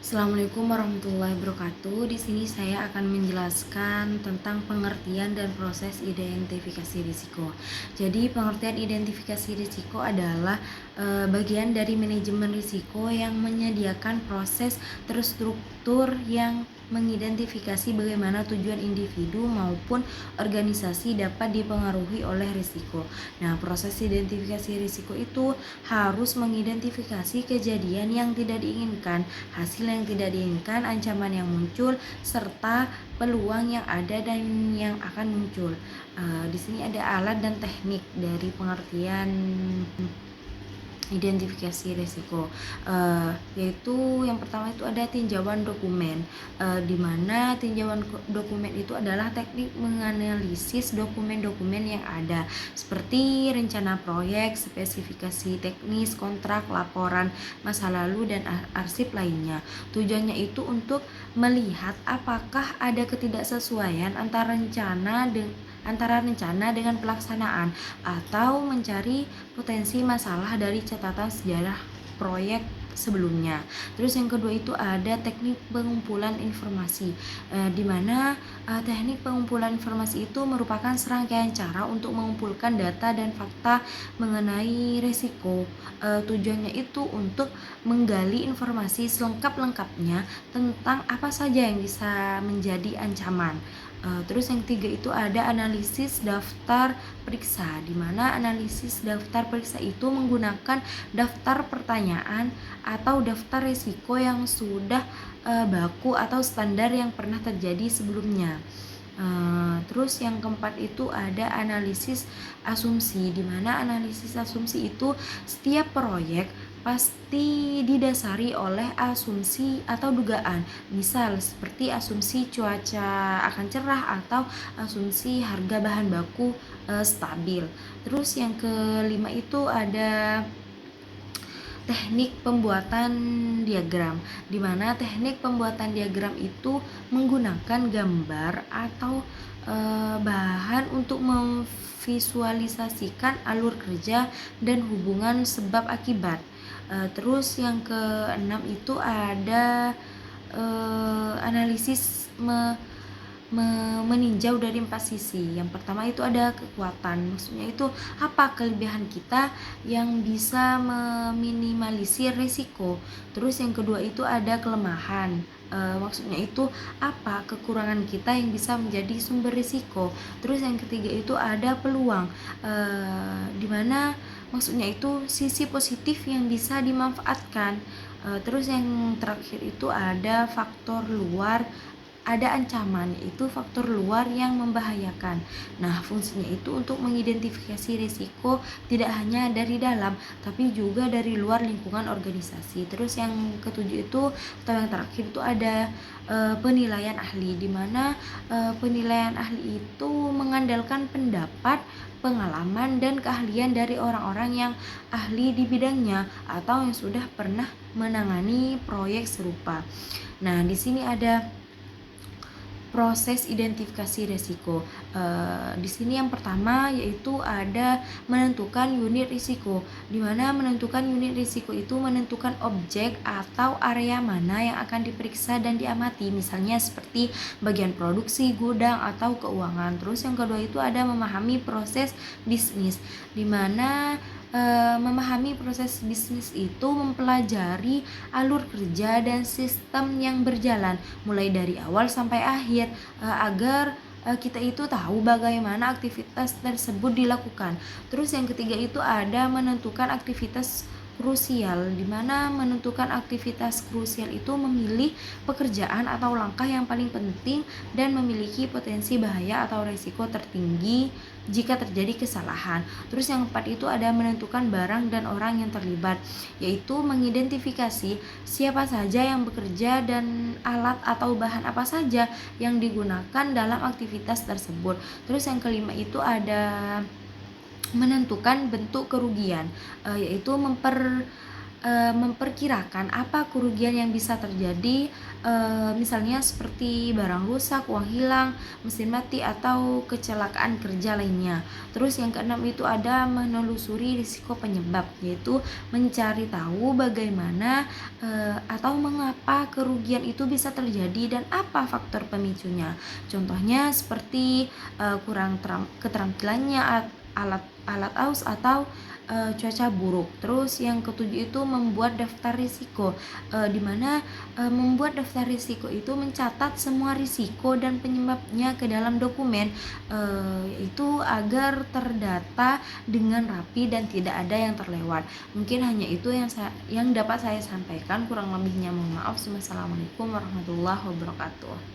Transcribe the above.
Assalamualaikum warahmatullahi wabarakatuh. Di sini saya akan menjelaskan tentang pengertian dan proses identifikasi risiko. Jadi, pengertian identifikasi risiko adalah bagian dari manajemen risiko yang menyediakan proses terstruktur yang mengidentifikasi bagaimana tujuan individu maupun organisasi dapat dipengaruhi oleh risiko. Nah, proses identifikasi risiko itu harus mengidentifikasi kejadian yang tidak diinginkan, hasil yang tidak diinginkan, ancaman yang muncul, serta peluang yang ada dan yang akan muncul. Di sini ada alat dan teknik dari pengertian identifikasi risiko, yaitu yang pertama itu ada tinjauan dokumen, di mana tinjauan dokumen itu adalah teknik menganalisis dokumen-dokumen yang ada seperti rencana proyek, spesifikasi teknis, kontrak, laporan masa lalu, dan arsip lainnya. Tujuannya itu untuk melihat apakah ada ketidaksesuaian antara rencana dengan pelaksanaan, atau mencari potensi masalah dari catatan sejarah proyek sebelumnya. Terus yang kedua itu ada teknik pengumpulan informasi, di mana teknik pengumpulan informasi itu merupakan serangkaian cara untuk mengumpulkan data dan fakta mengenai risiko. Tujuannya itu untuk menggali informasi selengkap-lengkapnya tentang apa saja yang bisa menjadi ancaman. Terus yang ketiga itu ada analisis daftar periksa, di mana analisis daftar periksa itu menggunakan daftar pertanyaan atau daftar risiko yang sudah baku atau standar yang pernah terjadi sebelumnya. Terus yang keempat itu ada analisis asumsi, di mana analisis asumsi itu setiap proyek pasti didasari oleh asumsi atau dugaan. Misal seperti asumsi cuaca akan cerah atau asumsi harga bahan baku stabil. Terus yang kelima itu ada teknik pembuatan diagram, di mana teknik pembuatan diagram itu menggunakan gambar atau bahan untuk memvisualisasikan alur kerja dan hubungan sebab akibat. Terus yang keenam itu ada analisis meninjau dari 4 sisi. Yang pertama itu ada kekuatan, maksudnya itu apa kelebihan kita yang bisa meminimalisir risiko. Terus yang kedua itu ada kelemahan, maksudnya itu apa kekurangan kita yang bisa menjadi sumber risiko. Terus yang ketiga itu ada peluang, dimana maksudnya itu sisi positif yang bisa dimanfaatkan. Terus yang terakhir itu ada faktor luar, ada ancaman, yaitu faktor luar yang membahayakan. Nah, fungsinya itu untuk mengidentifikasi risiko tidak hanya dari dalam, tapi juga dari luar lingkungan organisasi. Terus yang ketujuh itu, atau yang terakhir itu ada penilaian ahli, di mana penilaian ahli itu mengandalkan pendapat, pengalaman, dan keahlian dari orang-orang yang ahli di bidangnya atau yang sudah pernah menangani proyek serupa. Nah, di sini ada proses identifikasi risiko. Di sini yang pertama yaitu ada menentukan unit risiko, di mana menentukan unit risiko itu menentukan objek atau area mana yang akan diperiksa dan diamati, misalnya seperti bagian produksi, gudang, atau keuangan. Terus yang kedua itu ada memahami proses bisnis, di mana memahami proses bisnis itu mempelajari alur kerja dan sistem yang berjalan mulai dari awal sampai akhir, agar kita itu tahu bagaimana aktivitas tersebut dilakukan. Terus yang ketiga itu ada menentukan aktivitas krusial, di mana menentukan aktivitas krusial itu memilih pekerjaan atau langkah yang paling penting dan memiliki potensi bahaya atau risiko tertinggi jika terjadi kesalahan. Terus yang keempat itu ada menentukan barang dan orang yang terlibat, yaitu mengidentifikasi siapa saja yang bekerja dan alat atau bahan apa saja yang digunakan dalam aktivitas tersebut. Terus yang kelima itu ada menentukan bentuk kerugian, yaitu memperkirakan apa kerugian yang bisa terjadi, misalnya seperti barang rusak, uang hilang, mesin mati, atau kecelakaan kerja lainnya. Terus yang keenam itu ada menelusuri risiko penyebab, yaitu mencari tahu bagaimana atau mengapa kerugian itu bisa terjadi dan apa faktor pemicunya. Contohnya seperti kurang keterampilannya alat aus atau cuaca buruk. Terus yang ketujuh itu membuat daftar risiko, di mana membuat daftar risiko itu mencatat semua risiko dan penyebabnya ke dalam dokumen, itu agar terdata dengan rapi dan tidak ada yang terlewat. Mungkin hanya itu yang dapat saya sampaikan, kurang lebihnya mohon maaf. Wassalamualaikum warahmatullahi wabarakatuh.